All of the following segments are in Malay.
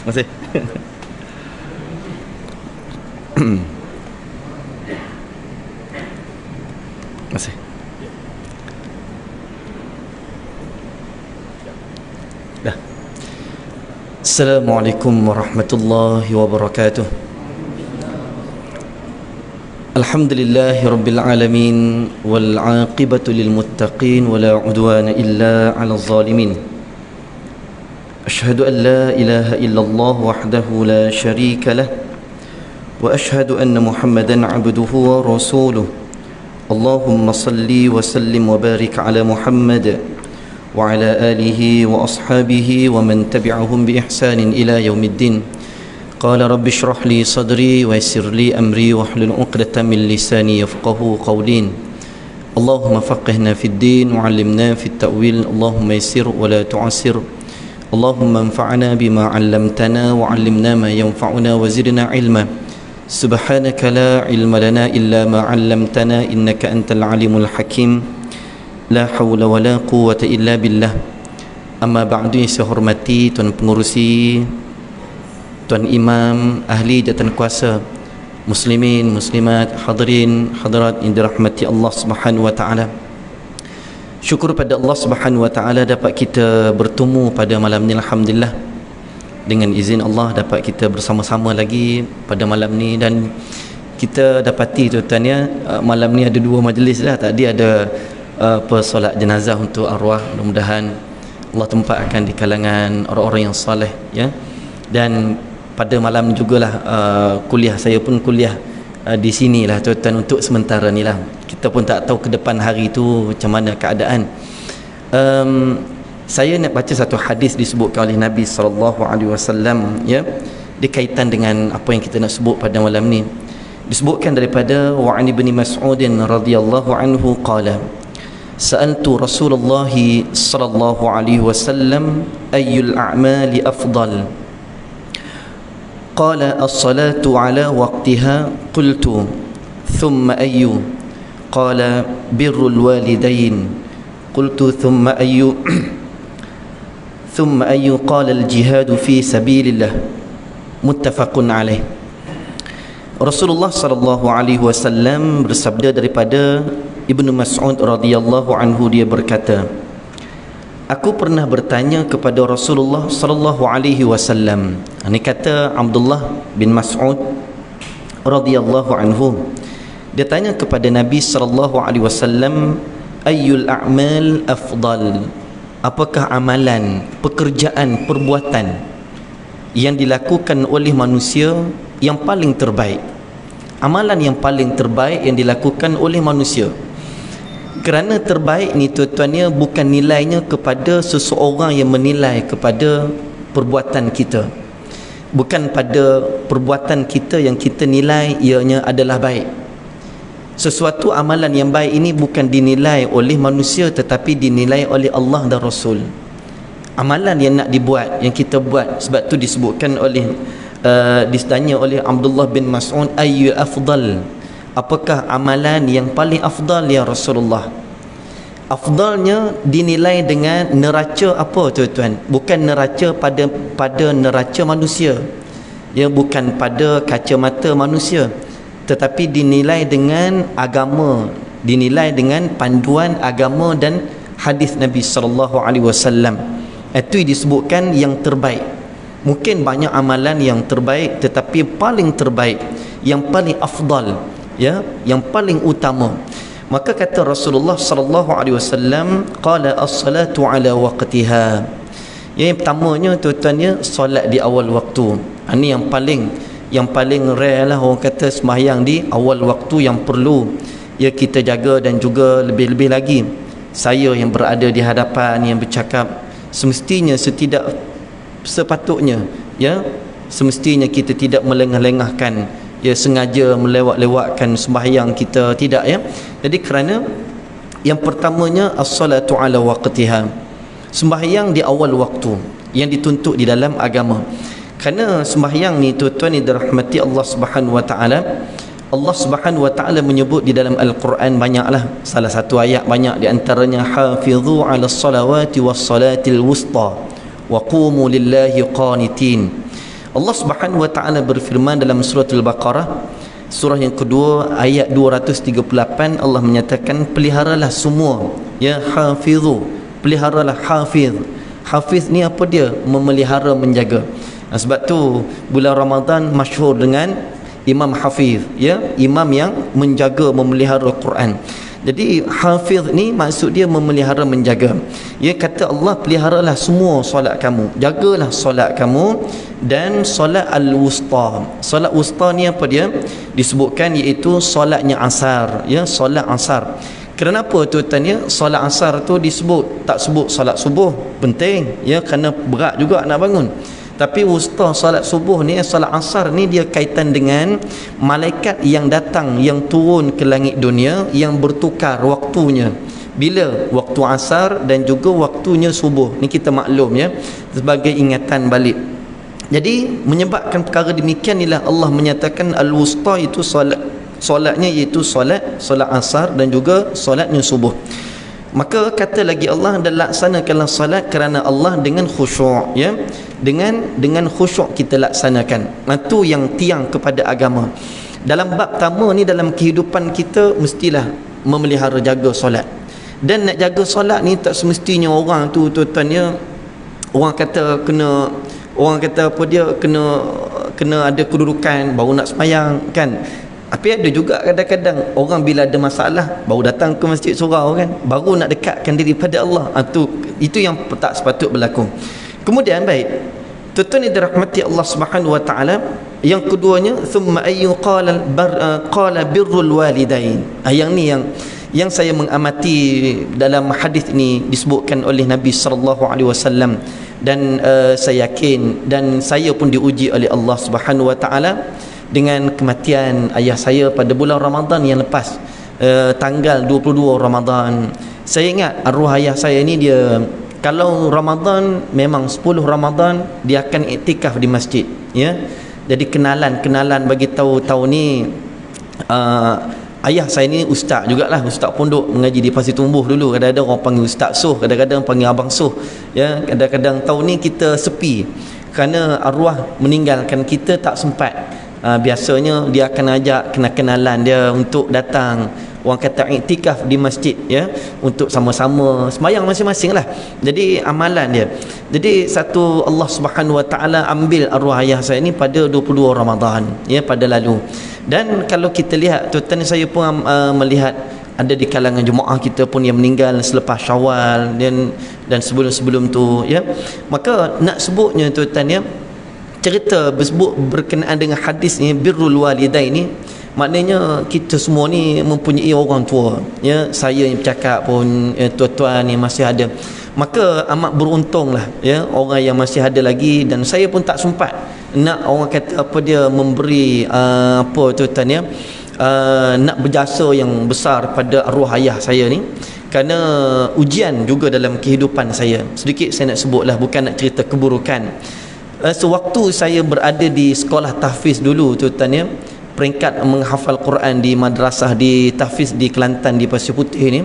Masih. Masih. Dah. Assalamualaikum warahmatullahi wabarakatuh. Alhamdulillahi rabbil alamin wal 'aqibatu lil muttaqin wala 'udwana illa 'alal zalimin. Asyhadu an la ilaha illallah wahdahu la syarika lah wa asyhadu anna Muhammadan 'abduhu wa rasuluh. Allahumma salli wa sallim wa barik ala Muhammad wa ala alihi wa ashabihi wa man tabi'ahum bi ihsanin ila yaumiddin. Qala rabbi shrah li sadri wa yassir li amri wa hlul 'uqdatam min lisani yafqahu qawlin. Allahumma faqihna fid din wa 'allimna fit ta'wil. Allahumma yassir wa la tu'assir. Allahumma anfa'na bima 'allamtana wa 'allimna ma yanfa'una wa zidna 'ilma. Subhanaka la 'ilma lana illa ma 'allamtana innaka antal 'alimul hakim. La haula wa la quwwata illa billah. Amma ba'du, yang saya hormati tuan pengurusi, tuan imam, ahli jawatan kuasa, muslimin, muslimat, hadirin, hadirat yang dirahmati Allah Subhanahu wa taala. Syukur pada Allah Subhanahu wa taala dapat kita bertemu pada malam ni, alhamdulillah. Dengan izin Allah dapat kita bersama-sama lagi pada malam ni, dan kita dapati tuan-tuan ya, malam ni ada dua majlis lah. Tadi ada solat jenazah untuk arwah, mudah-mudahan Allah tempatkan di kalangan orang-orang yang soleh ya. Dan pada malam ni jugalah kuliah, saya pun kuliah di sinilah tuan-tuan untuk sementara ni lah. Kita pun tak tahu ke depan hari tu macam mana keadaan. Saya nak baca satu hadis disebutkan oleh Nabi SAW ya, berkaitan dengan apa yang kita nak sebut pada malam ni. Disebutkan daripada wa'an ibn Mas'ud radhiyallahu anhu qala sa'altu Rasulullah sallallahu alaihi wasallam ayyul a'mali afdal. Qala as-salatu ala waqtiha. Qultu thumma ayyu? Qala birrul walidain. Qultu thumma ayyu? Thumma ayyu? Qala al-jihadu fi sabilillah. Muttafaqun alaih. Rasulullah sallallahu alaihi wasallam bersabda daripada Ibnu Mas'ud radhiyallahu anhu, dia berkata, aku pernah bertanya kepada Rasulullah sallallahu alaihi wasallam. Ini kata Abdullah bin Mas'ud radhiyallahu anhu. Dia tanya kepada Nabi sallallahu alaihi wasallam, ayyul a'mal afdal? Apakah amalan, pekerjaan, perbuatan yang dilakukan oleh manusia yang paling terbaik? Amalan yang paling terbaik yang dilakukan oleh manusia. Kerana terbaik ni tuan-tuannya bukan nilainya kepada seseorang yang menilai kepada perbuatan kita. Bukan pada perbuatan kita yang kita nilai ianya adalah baik. Sesuatu amalan yang baik ini bukan dinilai oleh manusia tetapi dinilai oleh Allah dan Rasul. Amalan yang nak dibuat, yang kita buat, sebab tu disebutkan oleh ditanya oleh Abdullah bin Mas'ud, ayyul afdal? Apakah amalan yang paling afdal ya Rasulullah? Afdalnya dinilai dengan neraca apa tuan-tuan? Bukan neraca pada neraca manusia. Ya, bukan pada kacamata manusia, tetapi dinilai dengan agama, dinilai dengan panduan agama dan hadis Nabi sallallahu alaihi wasallam. Itu disebutkan yang terbaik. Mungkin banyak amalan yang terbaik, tetapi paling terbaik, yang paling afdal ya, yang paling utama. Maka kata Rasulullah sallallahu alaihi wasallam, qala as-salatu ala waqtiha. Yang pertamanya tuan-tuannya, solat di awal waktu. Ini yang paling rare lah, orang kata sembahyang di awal waktu yang perlu ya kita jaga. Dan juga lebih-lebih lagi, saya yang berada di hadapan yang bercakap, semestinya sepatutnya ya, semestinya kita tidak melengah-lengahkan ya, sengaja melewat-lewatkan sembahyang kita, tidak ya. Jadi kerana yang pertamanya as-salatu ala waqtiha, sembahyang di awal waktu yang dituntut di dalam agama. Kerana sembahyang ni tuan-tuan yang dirahmati Allah Subhanahu wa taala, Allah Subhanahu wa taala menyebut di dalam Al-Quran banyaklah. Salah satu ayat banyak di antaranya, hafizu 'alas salawati was salatil wusta wa qumu lillahi qanitin. Allah Subhanahu wa taala berfirman dalam surah Al-Baqarah surah yang kedua ayat 238, Allah menyatakan peliharalah semua ya hafizu, peliharalah hafiz. Hafiz ni apa dia? Memelihara, menjaga. Sebab tu bulan Ramadan masyhur dengan Imam Hafiz, ya, imam yang menjaga, memelihara Quran. Jadi hafiz ni maksud dia memelihara, menjaga. Ya, kata Allah, peliharalah semua solat kamu, jagalah solat kamu, dan solat al-wusta. Solat wusta ni apa dia? Disebutkan iaitu solatnya asar, ya, solat asar. Kenapa tuan-tuan, solat asar tu disebut, tak sebut solat subuh? Penting, ya, kerana berat juga nak bangun. Tapi wusta, solat subuh ni, solat asar ni, dia kaitan dengan malaikat yang datang, yang turun ke langit dunia, yang bertukar waktunya. Bila? Waktu asar dan juga waktunya subuh. Ni kita maklum, ya, sebagai ingatan balik. Jadi menyebabkan perkara demikian inilah Allah menyatakan al-wusta itu solatnya iaitu solat asar dan juga solatnya subuh. Maka kata lagi Allah, dan laksanakanlah salat kerana Allah dengan khusyuk, ya, dengan khusyuk kita laksanakan. Itu yang tiang kepada agama. Dalam bab pertama ni, dalam kehidupan kita mestilah memelihara, jaga solat. Dan nak jaga solat ni tak semestinya orang tu tuan-tuan, orang kata kena, orang kata apa dia, kena ada kedudukan baru nak sembahyang, kan. Tapi ada juga kadang-kadang orang bila ada masalah baru datang ke masjid surau, kan, baru nak dekatkan diri pada Allah. Itu yang tak sepatut berlaku. Kemudian baik, tuan-tuan yang dirahmati Allah Subhanahu wa taala, yang keduanya thumma ayyu qala birrul walidain. Yang ni yang saya mengamati dalam hadis ini disebutkan oleh Nabi sallallahu alaihi wasallam, dan saya yakin dan saya pun diuji oleh Allah Subhanahu wa taala dengan kematian ayah saya pada bulan Ramadan yang lepas, tanggal 22 Ramadan. Saya ingat arwah ayah saya ni, dia kalau Ramadan memang 10 Ramadan dia akan iktikaf di masjid, ya. Jadi kenalan bagi tahu ni, ayah saya ni ustaz jugalah, ustaz pondok mengaji di Pasir Tumbuh dulu. Kadang-kadang orang panggil ustaz Soh, kadang-kadang panggil abang Soh, ya. Kadang-kadang tahun ni kita sepi kerana arwah meninggalkan kita, tak sempat. Biasanya dia akan ajak kenalan dia untuk datang, orang kata iktikaf di masjid, ya, untuk sama-sama sembahyang masing-masing lah. Jadi amalan dia. Jadi satu, Allah Subhanahu wa taala ambil arwah ayah saya ni pada 22 Ramadan, ya, pada lalu. Dan kalau kita lihat tuan-tuan, saya pun melihat ada di kalangan jemaah kita pun yang meninggal selepas Syawal dan sebelum-sebelum tu, ya. Maka nak sebutnya tuan-tuan, ya, cerita berkenaan dengan hadis ni, birrul walidain ni, maknanya kita semua ni mempunyai orang tua, ya. Saya yang bercakap pun, tuan-tuan ni masih ada. Maka amat beruntunglah, ya, orang yang masih ada lagi. Dan saya pun tak sempat nak, orang kata apa dia, memberi apa tuan-tuan, ya, nak berjasa yang besar pada arwah ayah saya ni, kerana ujian juga dalam kehidupan saya. Sedikit saya nak sebutlah, bukan nak cerita keburukan. Sewaktu saya berada di sekolah tahfiz dulu tuan-tuan, ya, peringkat menghafal Quran di madrasah di tahfiz di Kelantan, di Pasir Putih ni,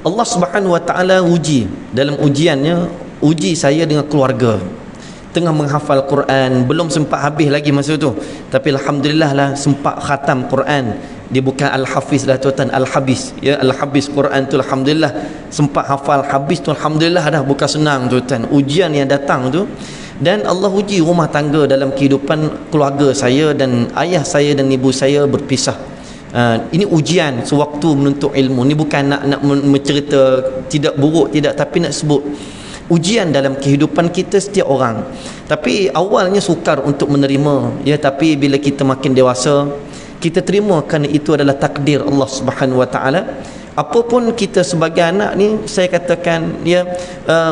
Allah Subhanahu wa taala uji. Dalam ujiannya, uji saya dengan keluarga. Tengah menghafal Quran, belum sempat habis lagi masa tu, tapi alhamdulillah lah sempat khatam Quran. Dia bukan al-hafiz lah tuan-tuan, al-habis, ya, al-habis Quran tu alhamdulillah sempat hafal. Habis tu alhamdulillah dah, bukan senang tuan-tuan ujian yang datang tu. Dan Allah uji rumah tangga dalam kehidupan keluarga saya, dan ayah saya dan ibu saya berpisah. Ini ujian sewaktu menuntut ilmu. Ini bukan nak mencerita tidak buruk, tidak, tapi nak sebut ujian dalam kehidupan kita setiap orang. Tapi awalnya sukar untuk menerima, ya, tapi bila kita makin dewasa, kita terima kerana itu adalah takdir Allah Subhanahu wa taala. Apapun kita sebagai anak ni, saya katakan, ya,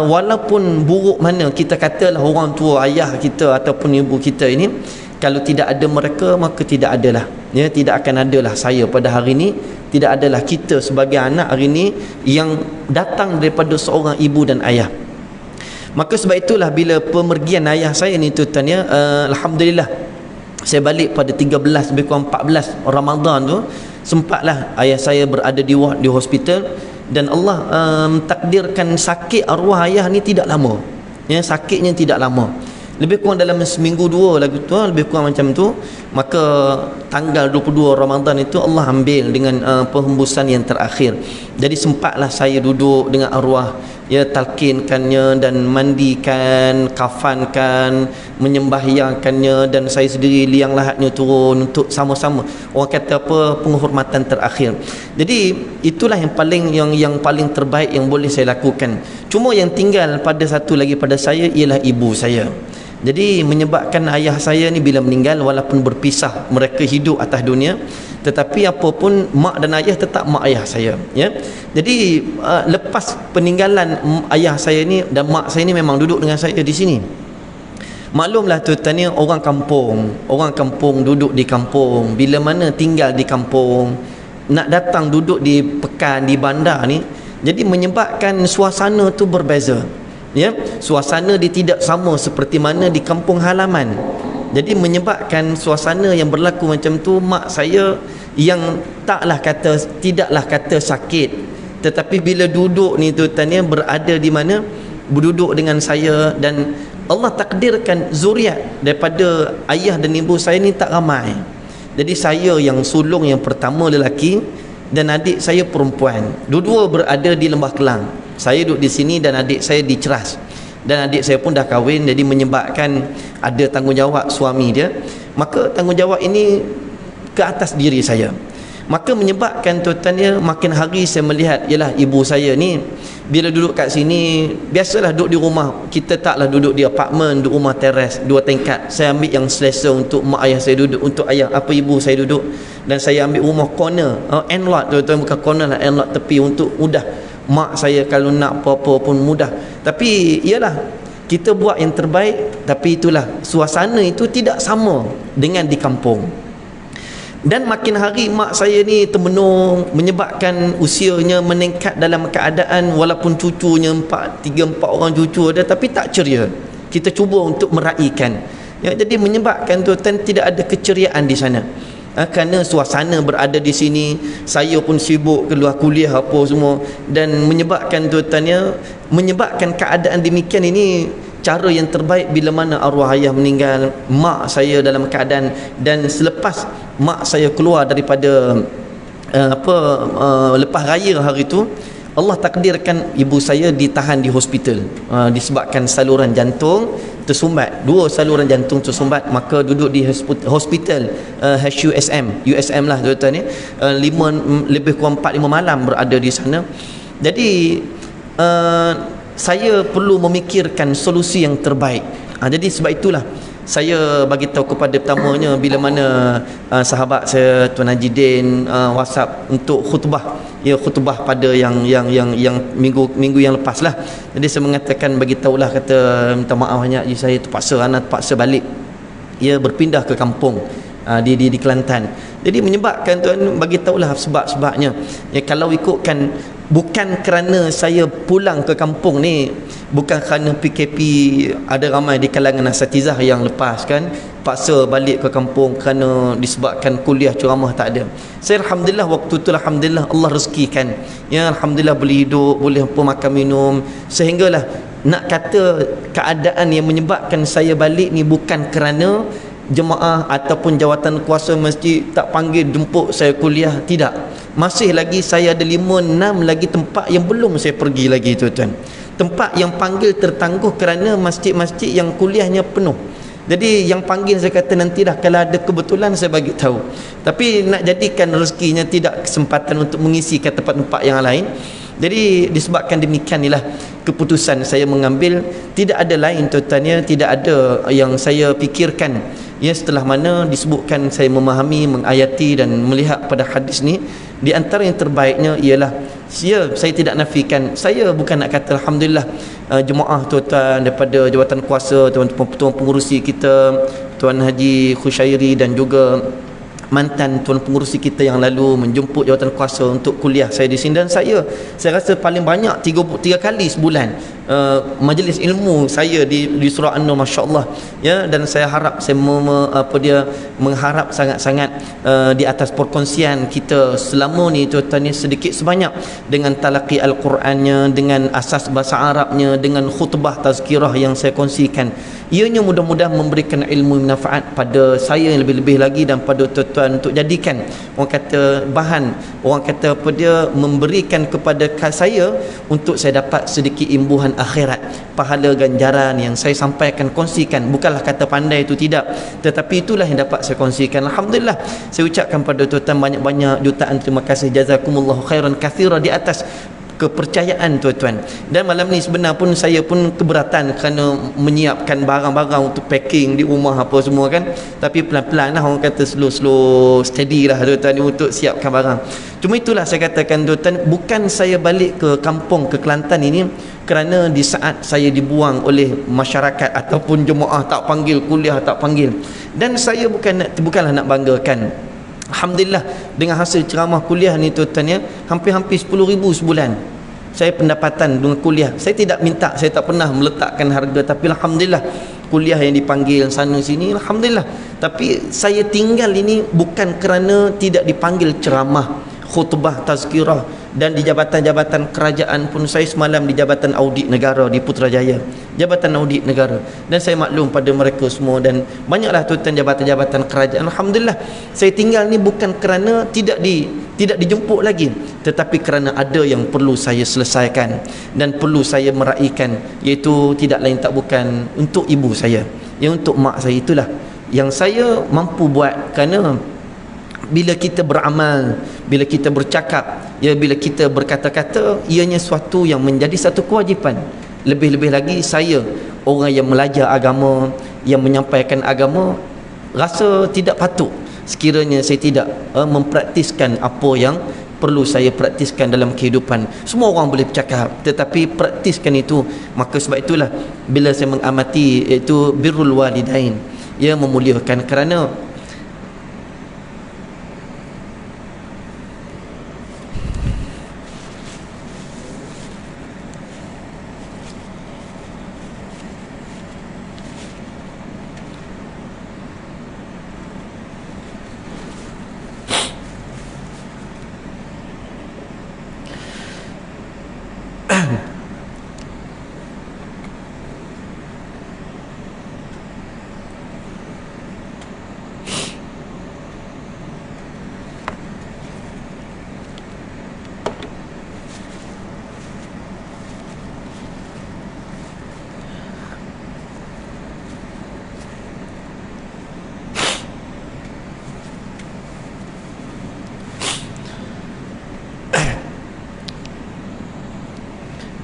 walaupun buruk mana kita katalah orang tua, ayah kita ataupun ibu kita ini, kalau tidak ada mereka, maka tidak adalah, ya, tidak akan adalah saya pada hari ini, tidak adalah kita sebagai anak hari ini yang datang daripada seorang ibu dan ayah. Maka sebab itulah bila pemergian ayah saya ni tuan-tuan, ya, alhamdulillah saya balik pada 13 lebih kurang 14 Ramadan tu, sempatlah ayah saya berada di ward di hospital, dan Allah takdirkan sakit arwah ayah ni tidak lama, sakitnya tidak lama, lebih kurang dalam seminggu dua lagu tu, lebih kurang macam tu. Maka tanggal 22 Ramadan itu Allah ambil dengan penghembusan yang terakhir. Jadi sempatlah saya duduk dengan arwah, talkinkannya dan mandikan, kafankan, menyembahyangkannya, dan saya sendiri liang lahatnya turun untuk sama-sama, orang kata apa, penghormatan terakhir. Jadi itulah yang paling terbaik yang boleh saya lakukan. Cuma yang tinggal pada satu lagi pada saya ialah ibu saya. Jadi menyebabkan ayah saya ni bila meninggal, walaupun berpisah, mereka hidup atas dunia, tetapi apapun mak dan ayah tetap mak ayah saya, ya. Jadi lepas peninggalan ayah saya ni dan mak saya ni memang duduk dengan saya di sini. Maklumlah tuan-tuan ni, orang kampung duduk di kampung, bila mana tinggal di kampung, nak datang duduk di pekan, di bandar ni, jadi menyebabkan suasana tu berbeza. Ya, suasana dia tidak sama seperti mana di kampung halaman. Jadi menyebabkan suasana yang berlaku macam tu, mak saya yang tidaklah kata sakit, tetapi bila duduk ni tuan-tuan, berada di mana, berduduk dengan saya, dan Allah takdirkan zuriat daripada ayah dan ibu saya ni tak ramai. Jadi saya yang sulung yang pertama lelaki, dan adik saya perempuan. Dua-dua berada di Lembah Kelang. Saya duduk di sini dan adik saya di Ceras. Dan adik saya pun dah kahwin, jadi menyebabkan ada tanggungjawab suami dia. Maka tanggungjawab ini ke atas diri saya. Maka menyebabkan tuan-tuan, makin hari saya melihat, ialah ibu saya ni bila duduk kat sini, biasalah duduk di rumah. Kita taklah duduk di apartmen, duduk rumah teres 2 tingkat. Saya ambil yang selesa untuk mak ayah saya duduk, untuk ibu saya duduk. Dan saya ambil rumah corner, end-lot tuan-tuan, bukan corner lah, end-lot tepi, untuk mudah mak saya kalau nak apa-apa pun mudah. Tapi ialah kita buat yang terbaik, tapi itulah suasana itu tidak sama dengan di kampung. Dan makin hari mak saya ni termenung, menyebabkan usianya meningkat dalam keadaan, walaupun cucunya 3-4 orang cucu ada, tapi tak ceria. Kita cuba untuk meraihkan, ya, jadi menyebabkan tuan-tuan tidak ada keceriaan di sana. Kerana suasana berada di sini, saya pun sibuk keluar kuliah apa semua, dan menyebabkan tuan-tuan, menyebabkan keadaan demikian ini cara yang terbaik bila mana arwah ayah meninggal, mak saya dalam keadaan, dan selepas mak saya keluar daripada lepas raya hari itu, Allah takdirkan ibu saya ditahan di hospital disebabkan saluran jantung tersumbat, 2 saluran jantung tersumbat. Maka duduk di hospital USM lah tuan-tuan ni, lebih kurang 4-5 malam berada di sana. Jadi saya perlu memikirkan solusi yang terbaik. Jadi sebab itulah saya bagi tahu kepada pertamanya, bila mana sahabat saya Tuan Haji Din WhatsApp untuk khutbah, khutbah pada yang minggu yang lepas lah. Jadi saya mengatakan, bagi tahulah, kata minta maaf banyak, saya terpaksa balik, berpindah ke kampung di Kelantan. Jadi menyebabkan tuan, bagi tahulah sebab-sebabnya. Kalau ikutkan, bukan kerana saya pulang ke kampung ni, bukan kerana PKP, ada ramai di kalangan asatizah yang lepas kan, paksa balik ke kampung kerana disebabkan kuliah ceramah, tak ada. Saya alhamdulillah waktu tu, alhamdulillah Allah rezekikan, alhamdulillah boleh hidup, boleh makan minum, sehinggalah nak kata keadaan yang menyebabkan saya balik ni bukan kerana jemaah ataupun jawatan kuasa masjid tak panggil jemput saya kuliah, tidak. Masih lagi saya ada 5-6 lagi tempat yang belum saya pergi lagi tuan-tuan. Tempat yang panggil tertangguh kerana masjid-masjid yang kuliahnya penuh. Jadi yang panggil saya kata nantilah kalau ada kebetulan saya bagi tahu. Tapi nak jadikan rezekinya tidak kesempatan untuk mengisi ke tempat-tempat yang lain. Jadi disebabkan demikian inilah keputusan saya mengambil. Tidak ada lain tuan-tuan, tidak ada yang saya fikirkan. Setelah mana disebutkan saya memahami, mengayati dan melihat pada hadis ni, di antara yang terbaiknya ialah saya tidak nafikan, saya bukan nak kata alhamdulillah jemaah tuan-tuan daripada jawatan kuasa, tuan-tuan pengurusi kita, Tuan Haji Khusyairi dan juga mantan tuan pengurusi kita yang lalu menjemput jawatan kuasa untuk kuliah saya di sini. Dan saya rasa paling banyak 3 kali sebulan majlis ilmu saya di surah An-Nur, masya-Allah ya. Dan saya harap saya mengharap sangat-sangat di atas perkongsian kita selama ni tuan-tuan ni, sedikit sebanyak dengan talaqi al-Qurannya, dengan asas bahasa Arabnya, dengan khutbah tazkirah yang saya kongsikan, ianya mudah-mudahan memberikan ilmu manfaat pada saya yang lebih-lebih lagi, dan pada tuan-tuan untuk jadikan orang kata bahan, orang kata apa dia, memberikan kepada saya untuk saya dapat sedikit imbuhan akhirat, pahala ganjaran yang saya sampaikan, kongsikan. Bukanlah kata pandai itu, tidak, tetapi itulah yang dapat saya kongsikan. Alhamdulillah, saya ucapkan pada tuan-tuan banyak-banyak jutaan terima kasih, jazakumullahu khairan katsira di atas kepercayaan tuan-tuan. Dan malam ni sebenarnya pun saya pun keberatan kerana menyiapkan barang-barang untuk packing di rumah apa semua kan, tapi pelan-pelan lah, orang kata slow steady lah tuan-tuan untuk siapkan barang. Cuma itulah saya katakan tuan-tuan, bukan saya balik ke kampung, ke Kelantan ini kerana di saat saya dibuang oleh masyarakat ataupun jemaah tak panggil, kuliah tak panggil, dan saya bukanlah nak banggakan. Alhamdulillah, dengan hasil ceramah kuliah ni tuan-tuan ya, hampir-hampir 10,000 sebulan saya pendapatan dengan kuliah. Saya tidak minta, saya tak pernah meletakkan harga, tapi alhamdulillah kuliah yang dipanggil sana sini, alhamdulillah. Tapi saya tinggal ini bukan kerana tidak dipanggil ceramah, khutbah tazkirah, dan di jabatan-jabatan kerajaan pun. Saya semalam di Jabatan Audit Negara di Putrajaya, Jabatan Audit Negara, dan saya maklum pada mereka semua, dan banyaklah tuan-tuan jabatan-jabatan kerajaan. Alhamdulillah, saya tinggal ni bukan kerana tidak dijemput lagi, tetapi kerana ada yang perlu saya selesaikan dan perlu saya meraihkan, iaitu tidak lain tak bukan untuk ibu saya, yang untuk mak saya. Itulah yang saya mampu buat, kerana bila kita beramal, bila kita bercakap ya, bila kita berkata-kata, ianya suatu yang menjadi satu kewajipan. Lebih-lebih lagi saya orang yang belajar agama, yang menyampaikan agama, rasa tidak patut sekiranya saya tidak mempraktiskan apa yang perlu saya praktiskan dalam kehidupan. Semua orang boleh bercakap, tetapi praktiskan itu. Maka sebab itulah bila saya mengamati iaitu birrul walidain, ia memuliakan, kerana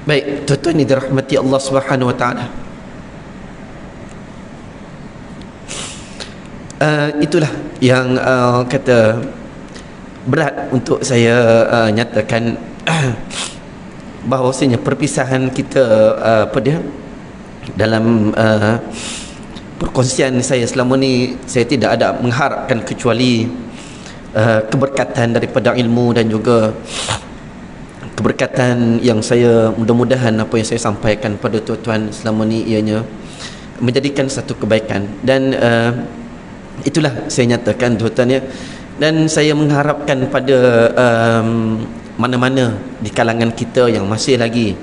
baik, tuan-tuan ini dirahmati Allah Subhanahu wa taala. Itulah yang kata berat untuk saya nyatakan bahawasanya perpisahan kita dalam perkongsian saya selama ni, saya tidak ada mengharapkan kecuali keberkatan daripada ilmu, dan juga keberkatan yang saya mudah-mudahan apa yang saya sampaikan pada tuan-tuan selama ni ianya menjadikan satu kebaikan. Dan itulah saya nyatakan tuan-tuan ya. Dan saya mengharapkan pada mana-mana di kalangan kita yang masih lagi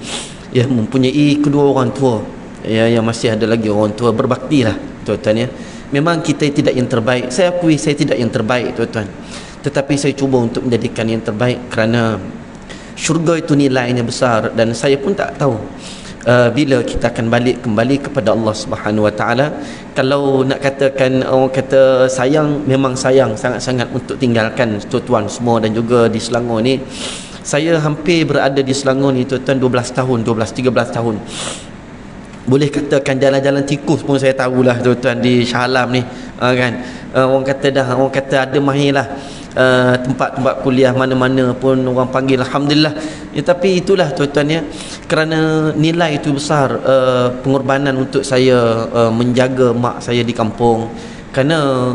ya mempunyai kedua orang tua ya, yang masih ada lagi orang tua, berbaktilah tuan-tuan ya. Memang kita tidak yang terbaik, saya akui saya tidak yang terbaik tuan-tuan, tetapi saya cuba untuk menjadikan yang terbaik, kerana syurga itu nilainya besar, dan saya pun tak tahu bila kita akan kembali kepada Allah Subhanahu wa taala. Kalau nak katakan orang kata sayang, memang sayang sangat-sangat untuk tinggalkan tuan-tuan semua, dan juga di Selangor ni saya hampir berada di Selangor ni tuan-tuan 12 tahun, 12-13 tahun. Boleh katakan jalan-jalan tikus pun saya tahulah tuan-tuan di Shah Alam ni kan. Orang kata ada mahir lah. Tempat-tempat kuliah mana-mana pun orang panggil, alhamdulillah ya. Tapi itulah tuan-tuan ya, kerana nilai itu besar, pengorbanan untuk saya menjaga mak saya di kampung, kerana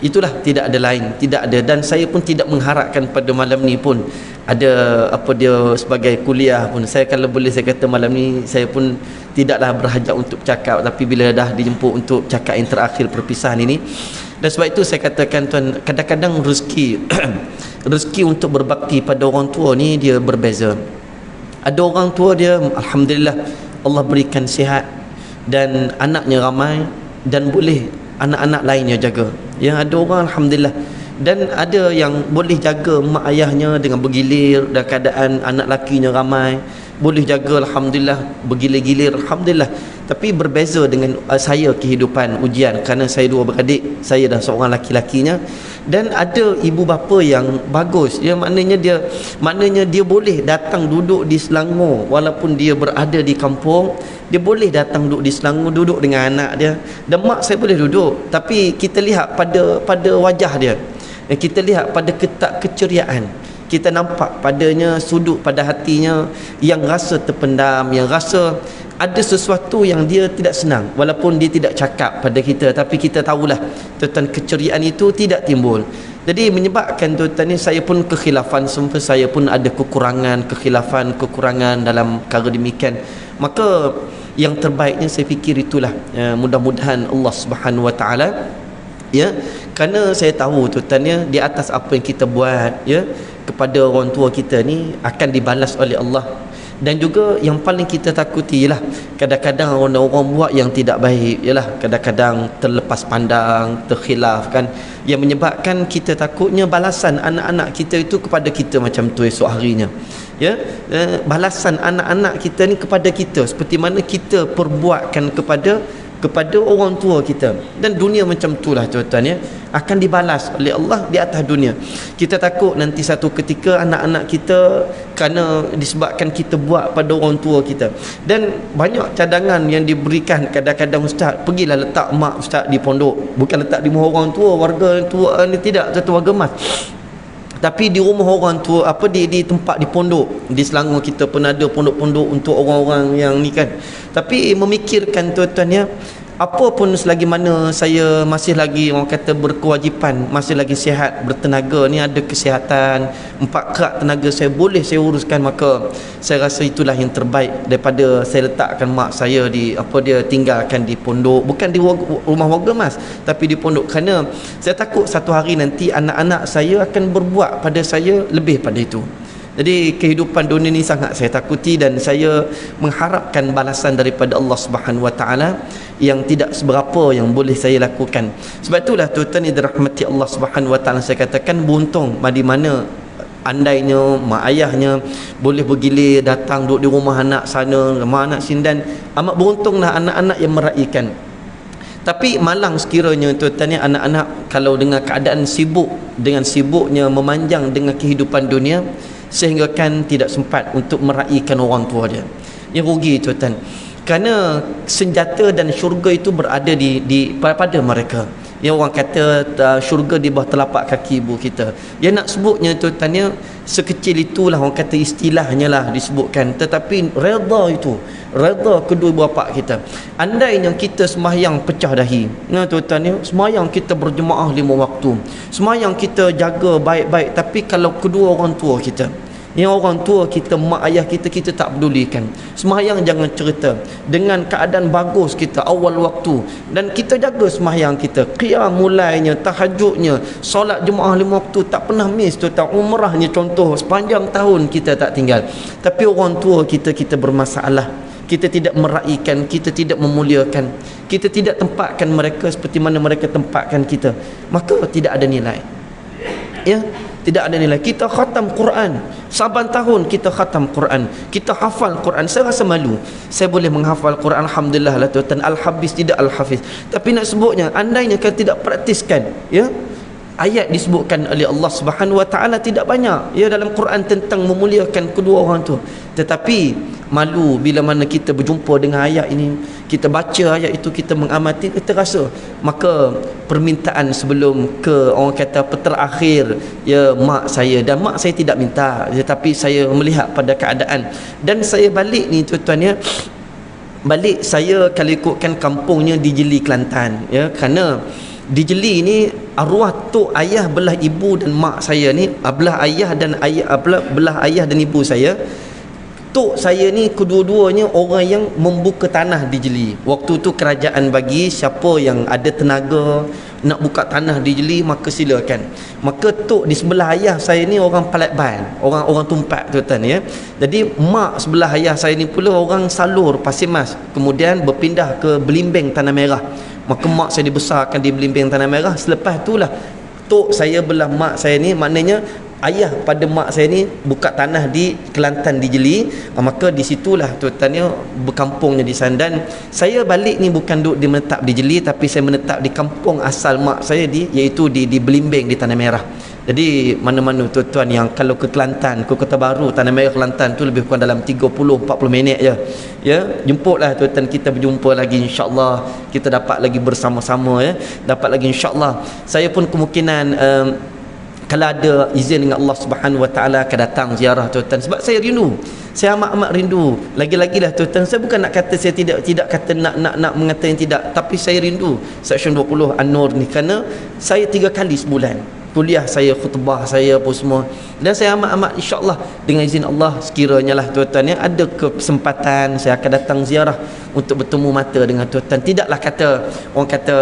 itulah, tidak ada lain, tidak ada. Dan saya pun tidak mengharapkan pada malam ni pun ada apa dia sebagai kuliah pun. Saya kalau boleh saya kata malam ni saya pun tidaklah berhajat untuk cakap, tapi bila dah dijemput untuk cakap yang terakhir perpisahan ini, dan sebab itu saya katakan tuan, kadang-kadang rezeki rezeki untuk berbakti pada orang tua ni dia berbeza. Ada orang tua dia alhamdulillah Allah berikan sihat dan anaknya ramai dan boleh anak-anak lainnya jaga. Yang ada orang alhamdulillah, dan ada yang boleh jaga mak ayahnya dengan bergilir dan keadaan anak lakinya ramai, boleh jaga alhamdulillah, bergilir-gilir alhamdulillah. Tapi berbeza dengan saya kehidupan ujian, kerana saya dua beradik, saya dah seorang laki-lakinya. Dan ada ibu bapa yang bagus, yang maknanya dia boleh datang duduk di Selangor walaupun dia berada di kampung. Dia boleh datang duduk di Selangor, duduk dengan anak dia, dan mak saya boleh duduk. Tapi kita lihat pada wajah dia, kita lihat pada keceriaan, kita nampak padanya sudut pada hatinya yang rasa terpendam, yang rasa ada sesuatu yang dia tidak senang, walaupun dia tidak cakap pada kita, tapi kita tahulah tentang keceriaan itu tidak timbul. Jadi menyebabkan tuan ni, saya pun kekhilafan, sampai saya pun ada kekurangan dalam perkara demikian. Maka yang terbaiknya saya fikir itulah, mudah-mudahan Allah Subhanahu Wa Taala, ya, kerana saya tahu tuan ya, di atas apa yang kita buat ya kepada orang tua kita ni akan dibalas oleh Allah. Dan juga yang paling kita takuti ialah kadang-kadang orang-orang buat yang tidak baik, ialah kadang-kadang terlepas pandang, terkhilaf kan, yang menyebabkan kita takutnya balasan anak-anak kita itu kepada kita macam tu esok harinya, ya, balasan anak-anak kita ni kepada kita seperti mana kita perbuatkan kepada orang tua kita. Dan dunia macam itulah tuan-tuan ya, akan dibalas oleh Allah di atas dunia. Kita takut nanti satu ketika anak-anak kita, kerana disebabkan kita buat pada orang tua kita. Dan banyak cadangan yang diberikan kadang-kadang, ustaz, pergilah letak mak ustaz di pondok, bukan letak di rumah orang tua, warga tua ni, tidak, satu warga emas, tapi di rumah orang tua, di tempat, di pondok. Di Selangor kita pun ada pondok-pondok untuk orang-orang yang ni kan. Tapi memikirkan tuan-tuan ya, apa pun selagi mana saya masih lagi orang kata berkewajipan, masih lagi sihat, bertenaga ni, ada kesihatan, 4 kerat tenaga saya boleh saya uruskan, maka saya rasa itulah yang terbaik daripada saya letakkan mak saya di dia tinggalkan di pondok, bukan di rumah warga emas, tapi di pondok. Kerana saya takut satu hari nanti anak-anak saya akan berbuat pada saya lebih pada itu. Jadi kehidupan dunia ni sangat saya takuti, dan saya mengharapkan balasan daripada Allah Subhanahu Wa Taala yang tidak seberapa yang boleh saya lakukan. Sebab itulah tuan-tuan yang dirahmati Allah Subhanahu Wa Taala, saya katakan beruntung di mana andainya mak ayahnya boleh bergilir datang duduk di rumah anak sana, rumah anak sini, dan amat beruntunglah anak-anak yang meraihkan. Tapi malang sekiranya tuan-tuan ya, anak-anak kalau dengan keadaan sibuk, dengan sibuknya memanjang dengan kehidupan dunia, sehingga kan tidak sempat untuk meraihkan orang tua dia. Yang rugi tuan-tuan, kerana senjata dan syurga itu berada pada mereka. Yang orang kata syurga di bawah telapak kaki ibu kita. Yang nak sebutnya tuan-tuan, sekecil itulah orang kata istilahnya lah disebutkan, tetapi redha itu, redha kedua ibu bapa kita. Andainya kita sembahyang pecah dahi, tuan-tuan, sembahyang kita berjemaah 5 waktu, sembahyang kita jaga baik-baik, tapi kalau kedua orang tua kita, yang orang tua kita, mak ayah kita, kita tak pedulikan, sembahyang jangan cerita, dengan keadaan bagus kita awal waktu, dan kita jaga sembahyang kita, qiyam mulainya, tahajudnya, solat jemaah 5 waktu tak pernah miss, tuan-tuan, umrahnya contoh, sepanjang tahun kita tak tinggal. Tapi orang tua kita bermasalah, kita tidak meraihkan, kita tidak memuliakan, kita tidak tempatkan mereka seperti mana mereka tempatkan kita, maka tidak ada nilai, ya, tidak ada nilai. Kita khatam Quran, saban tahun kita khatam Quran, kita hafal Quran. Saya rasa malu saya boleh menghafal Quran, alhamdulillah lah tuan-tuan, al-hafiz tidak al-hafiz. Tapi nak sebutnya, andainya kita tidak praktiskan, ya, ayat disebutkan oleh Allah Subhanahu Wa Taala tidak banyak ya dalam Quran tentang memuliakan kedua orang tu. Tetapi malu bila mana kita berjumpa dengan ayat ini, kita baca ayat itu, kita mengamati, kita rasa. Maka permintaan sebelum ke orang kata terakhir, ya, mak saya, dan mak saya tidak minta, tetapi saya melihat pada keadaan, dan saya balik ni tuan-tuan ya, balik saya kalau ikutkan kampungnya di Jeli, Kelantan ya, kerana di Jeli ni arwah tok ayah belah ibu dan mak saya ni, belah ayah dan belah ayah dan ibu saya, tok saya ni kedua-duanya orang yang membuka tanah di Jeli. Waktu tu kerajaan bagi siapa yang ada tenaga nak buka tanah di Jeli, maka silakan. Maka tok di sebelah ayah saya ni orang Palatban, orang Tumpak tuan-tuan ya. Jadi mak sebelah ayah saya ni pula orang Salur Pasir Mas, kemudian berpindah ke Belimbing Tanah Merah. Maka mak saya dibesarkan di Belimbing Tanah Merah. Selepas itulah tok saya belah mak saya ni, maknanya ayah pada mak saya ni buka tanah di Kelantan di Jeli. Maka di situlah tuan-tuannya berkampungnya di sana. Dan saya balik ni bukan duduk di menetap di Jeli, tapi saya menetap di kampung asal mak saya iaitu di Belimbing di Tanah Merah. Jadi mana-mana tuan-tuan yang kalau ke Kelantan, ke Kota Baru, Tanah Merah Kelantan tu lebih kurang dalam 30-40 minit je. Ya, jemputlah tuan-tuan, kita berjumpa lagi insya-Allah, kita dapat lagi bersama-sama ya. Dapat lagi insya-Allah. Saya pun kemungkinan kalau ada izin dengan Allah Subhanahu Wa Taala akan datang ziarah tuan-tuan, sebab saya rindu. Saya amat-amat rindu. Lagi-lagilah tuan-tuan, saya bukan nak kata saya tidak kata nak mengatakan tidak, tapi saya rindu Seksyen 20 An-Nur ni, kerana saya 3 kali sebulan kuliah saya, khutbah saya apa semua, dan saya amat-amat insya-Allah dengan izin Allah sekiranya lah tuan-tuan yang ada kesempatan saya akan datang ziarah untuk bertemu mata dengan tuan-tuan. Tidaklah kata orang kata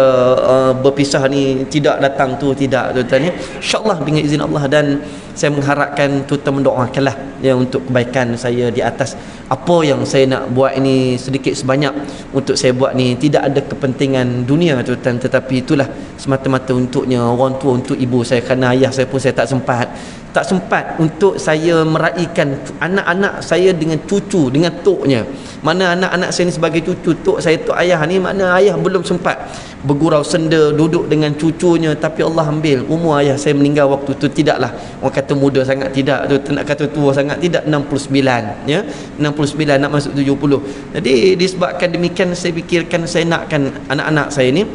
berpisah ni tidak datang tu, tidak tuan-tuan ya. Insya-Allah dengan izin Allah, dan saya mengharapkan tuan-tuan mendoakanlah ya untuk kebaikan saya di atas apa yang saya nak buat ini. Sedikit sebanyak untuk saya buat ni tidak ada kepentingan dunia tuan-tuan, tetapi itulah semata-mata untuknya orang tua, untuk ibu saya, kerana ayah saya pun saya tak sempat untuk saya meraihkan anak-anak saya dengan cucu, dengan toknya. Mana anak-anak saya ni sebagai cucu, tok saya, tok ayah ni, mana ayah belum sempat bergurau senda duduk dengan cucunya, tapi Allah ambil umur ayah saya meninggal waktu tu tidaklah orang kata muda sangat, tidak tu nak kata tua sangat, tidak, 69 ya, 69 nak masuk 70. Jadi disebabkan demikian, saya fikirkan saya nakkan anak-anak saya ni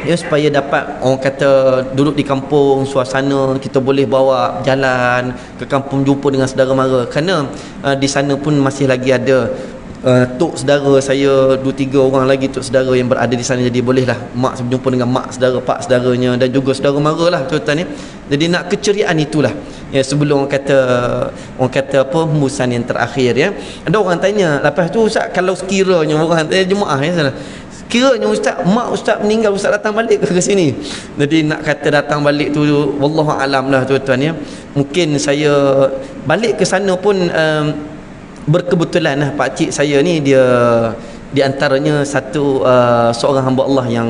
ya supaya dapat orang kata duduk di kampung, suasana kita boleh bawa jalan ke kampung, jumpa dengan saudara mara, kerana di sana pun masih lagi ada tok saudara saya 2-3 orang lagi tok saudara yang berada di sana. Jadi bolehlah mak berjumpa dengan mak saudara, pak saudaranya, dan juga saudara mara lah tuan-tuan ni. Jadi nak keceriaan itulah ya, sebelum orang kata apa, hembusan yang terakhir ya. Ada orang tanya lepas tu, Ustaz, kalau sekiranya orang tanya jemaah ya, salah, kiranya mak ustaz meninggal, ustaz datang balik ke sini. Jadi nak kata datang balik tu wallahu alam lah tuan-tuan ya. Mungkin saya balik ke sana pun berkebetulan lah pak cik saya ni dia di antaranya seorang hamba Allah yang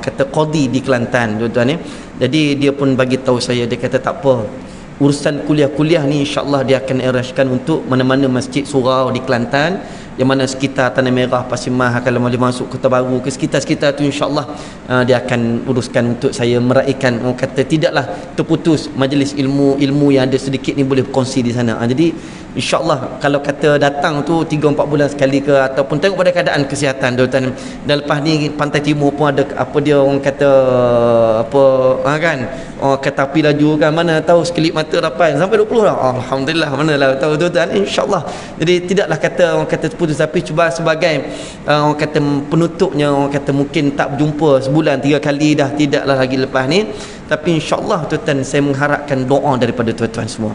kata qadi di Kelantan tuan-tuan ya. Jadi dia pun bagi tahu saya, dia kata tak apa, urusan kuliah ni insya-Allah dia akan arrangekan untuk mana-mana masjid surau di Kelantan yang mana sekitar Tanah Merah, Pasir Mas, kalau boleh masuk Kota Baru ke sekitar-sekitar tu, insya-Allah dia akan uruskan untuk saya meraihkan, orang kata tidaklah terputus majlis ilmu yang ada sedikit ni boleh berkongsi di sana. Jadi insya-Allah kalau kata datang tu 3-4 bulan sekali ke, ataupun tengok pada keadaan kesihatan tuan-tuan. Dan lepas ni Pantai Timur pun ada apa dia orang kata apa kan, orang kata api laju kan, mana tahu sekelip mata dapat sampai 20 dah. Alhamdulillah, manalah tahu tuan-tuan, insya-Allah. Jadi tidaklah kata orang kata terputus, tapi cuba sebagai orang kata penutupnya, orang kata mungkin tak berjumpa sebulan 3 kali dah, tidaklah lagi lepas ni. Tapi insya-Allah tuan-tuan, saya mengharapkan doa daripada tuan-tuan semua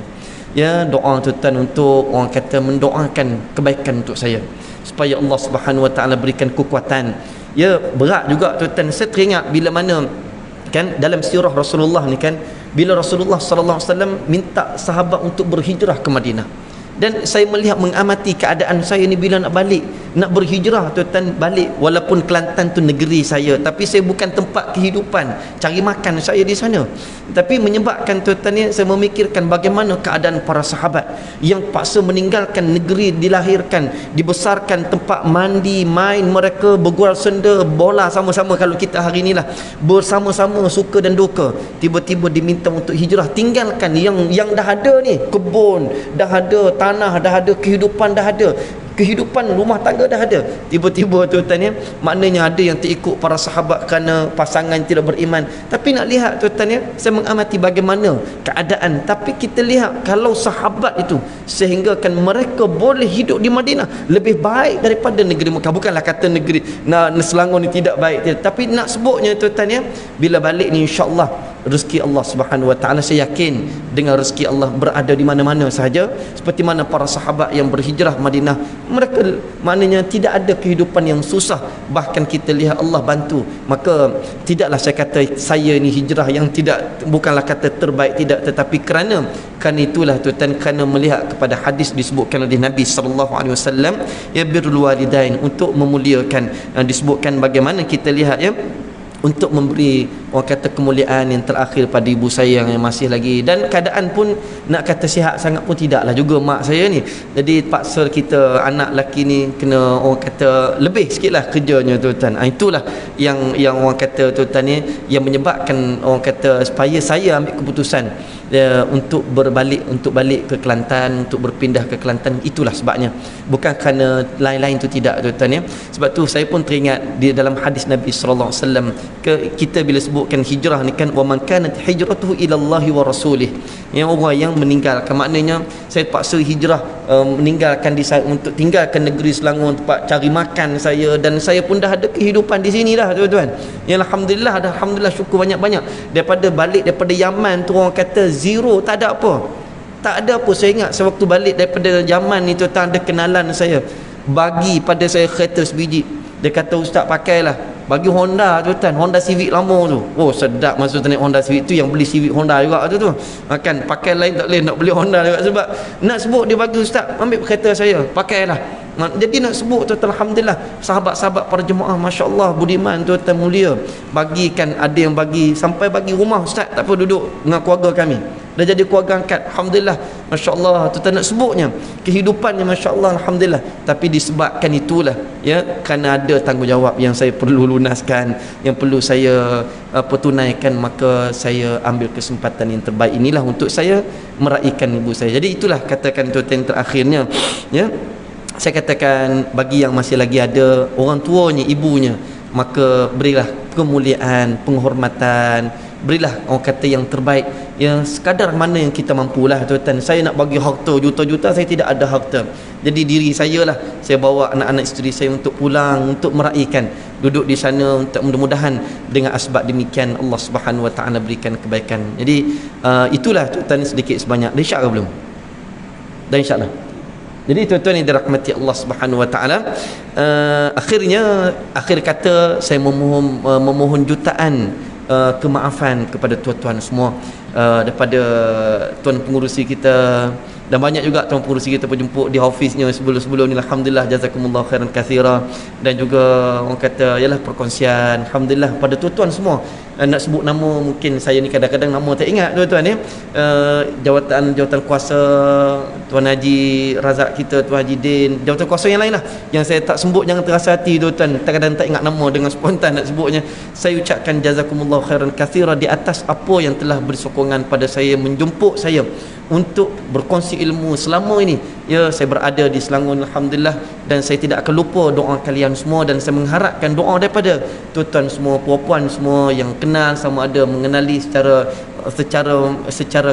ya, doa tuan-tuan untuk orang kata mendoakan kebaikan untuk saya, supaya Allah Subhanahu Wa Taala berikan kekuatan ya. Berat juga tuan-tuan, saya teringat bila mana kan dalam sirah Rasulullah ni kan, bila Rasulullah sallallahu alaihi wasallam minta sahabat untuk berhijrah ke Madinah, dan saya melihat mengamati keadaan saya ni bila nak balik, nak berhijrah tuan-tuan balik, walaupun Kelantan tu negeri saya, tapi saya bukan tempat kehidupan cari makan saya di sana. Tapi menyebabkan tuan-tuan ni saya memikirkan bagaimana keadaan para sahabat yang paksa meninggalkan negeri dilahirkan, dibesarkan, tempat mandi, main mereka, bergurau senda, bola sama-sama. Kalau kita hari inilah bersama-sama suka dan duka, tiba-tiba diminta untuk hijrah, tinggalkan yang dah ada ni, kebun dah ada, tanah dah ada, kehidupan dah ada, kehidupan rumah tangga dah ada, tiba-tiba tuan-tuan ya, maknanya ada yang terikut para sahabat kerana pasangan tidak beriman. Tapi nak lihat tuan-tuan ya, saya mengamati bagaimana keadaan, tapi kita lihat kalau sahabat itu sehinggakan mereka boleh hidup di Madinah lebih baik daripada negeri Mekah. Bukanlah kata negeri Selangor ni tidak baik, tapi nak sebutnya tuan-tuan ya, bila balik ni insya-Allah rezeki Allah Subhanahu Wa Taala, saya yakin dengan rezeki Allah berada di mana-mana sahaja. Seperti mana para sahabat yang berhijrah Madinah, mereka maknanya tidak ada kehidupan yang susah, bahkan kita lihat Allah bantu. Maka tidaklah saya kata saya ni hijrah yang tidak, bukanlah kata terbaik, tidak, tetapi kerana itulah tuan-tuan, kerana melihat kepada hadis disebutkan oleh Nabi sallallahu alaihi wasallam, ya birrul walidain, untuk memuliakan, disebutkan bagaimana kita lihat ya, untuk memberi orang kata kemuliaan yang terakhir pada ibu saya yang masih lagi, dan keadaan pun nak kata sihat sangat pun tidaklah juga mak saya ni. Jadi paksa kita anak lelaki ni kena orang kata lebih sikitlah kerjanya tuan-tuan. Itulah yang orang kata tuan-tuan ni yang menyebabkan orang kata supaya saya ambil keputusan untuk balik ke Kelantan, untuk berpindah ke Kelantan. Itulah sebabnya, bukan kerana lain-lain tu tidak tuan-tuan ya. Sebab tu saya pun teringat di dalam hadis Nabi sallallahu alaihi wasallam, kita bila sebutkan hijrah ni kan, wa man kanat hijratuhu ila Allah wa rasulih, yang orang yang meninggalkan, maknanya saya paksa hijrah, meninggalkan untuk tinggalkan negeri Selangor, tempat cari makan saya, dan saya pun dah ada kehidupan di sini dah tuan-tuan ya, alhamdulillah syukur banyak-banyak. Daripada balik daripada Yaman tu, orang kata zero, tak ada apa. Saya ingat saya waktu balik daripada Yaman ni tuan-tuan, ada kenalan saya bagi pada saya kereta sebiji. Dia kata, ustaz pakailah, bagi Honda tuan-tuan, Honda Civic lama tu. Oh sedap masa tu naik Honda Civic tu, yang beli Civic Honda juga tu kan, pakai lain tak boleh, nak beli Honda juga. Sebab nak sebut dia bagi, ustaz ambil kereta saya, pakailah. Jadi nak sebut tuan-tuan, alhamdulillah sahabat-sahabat para jemaah masya-Allah budiman tuan-tuan, mulia, bagikan, ada yang bagi sampai bagi rumah, ustaz tak apa duduk dengan keluarga kami, dah jadi keluarga angkat, alhamdulillah masya-Allah tuan-tuan. Nak sebutnya kehidupannya masya-Allah, alhamdulillah. Tapi disebabkan itulah ya, kerana ada tanggungjawab yang saya perlu lunaskan, yang perlu saya tunaikan, maka saya ambil kesempatan yang terbaik inilah untuk saya meraihkan ibu saya. Jadi itulah katakan tuan-tuan terakhirnya ya, saya katakan bagi yang masih lagi ada orang tuanya, ibunya, maka berilah kemuliaan, penghormatan, berilah orang kata yang terbaik, yang sekadar mana yang kita mampulah tuan-tuan. Saya nak bagi harta juta-juta, saya tidak ada harta. Jadi diri saya lah, saya bawa anak-anak isteri saya untuk pulang, untuk meraihkan, duduk di sana, untuk mudah-mudahan dengan asbab demikian Allah Subhanahu Wa Taala berikan kebaikan. Jadi itulah tuan-tuan sedikit sebanyak. Dah insya ke belum? Dah insya-Allah. Jadi tuan-tuan yang dirahmati Allah Subhanahu Wa Taala, akhir kata saya memohon jutaan kemaafan kepada tuan-tuan semua, daripada tuan pengurusi kita, dan banyak juga tuan pengurusi kita berjemput di ofisnya sebelum ni, alhamdulillah jazakumullah khairan katsira. Dan juga orang kata ialah perkongsian, alhamdulillah pada tuan-tuan semua. Nak sebut nama mungkin saya ni kadang-kadang nama tak ingat tuan-tuan ya. Jawatan kuasa Tuan Haji Razak kita, Tuan Haji Din, jawatan kuasa yang lain lah yang saya tak sebut, jangan terasa hati tuan-tuan, kadang-kadang tak ingat nama dengan spontan nak sebutnya. Saya ucapkan jazakumullah khairan katsira di atas apa yang telah beri sokongan pada saya, menjemput saya untuk berkongsi ilmu selama ini ya. Saya berada di Selangor alhamdulillah, dan saya tidak akan lupa doa kalian semua, dan saya mengharapkan doa daripada tuan-tuan semua, puan-puan semua yang kenal, sama ada mengenali secara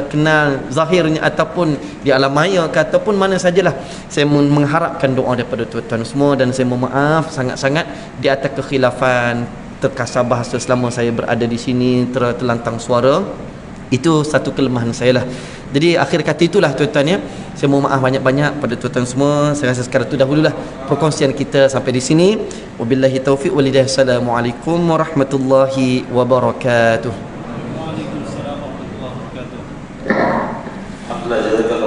kenal zahirnya ataupun di alam maya ataupun mana sajalah. Saya mengharapkan doa daripada tuan-tuan semua, dan saya mohon maaf sangat-sangat di atas kekhilafan, terkasar bahasa selama saya berada di sini, terlantang suara. Itu satu kelemahan saya lah. Jadi akhir kata itulah tuan-tuan ya, saya mohon maaf banyak-banyak pada tuan-tuan semua. Saya rasa sekarang tu dahululah perkongsian kita sampai di sini. Wabillahi taufiq wal hidayah. Assalamualaikum warahmatullahi wabarakatuh. Waalaikumsalam warahmatullahi wabarakatuh.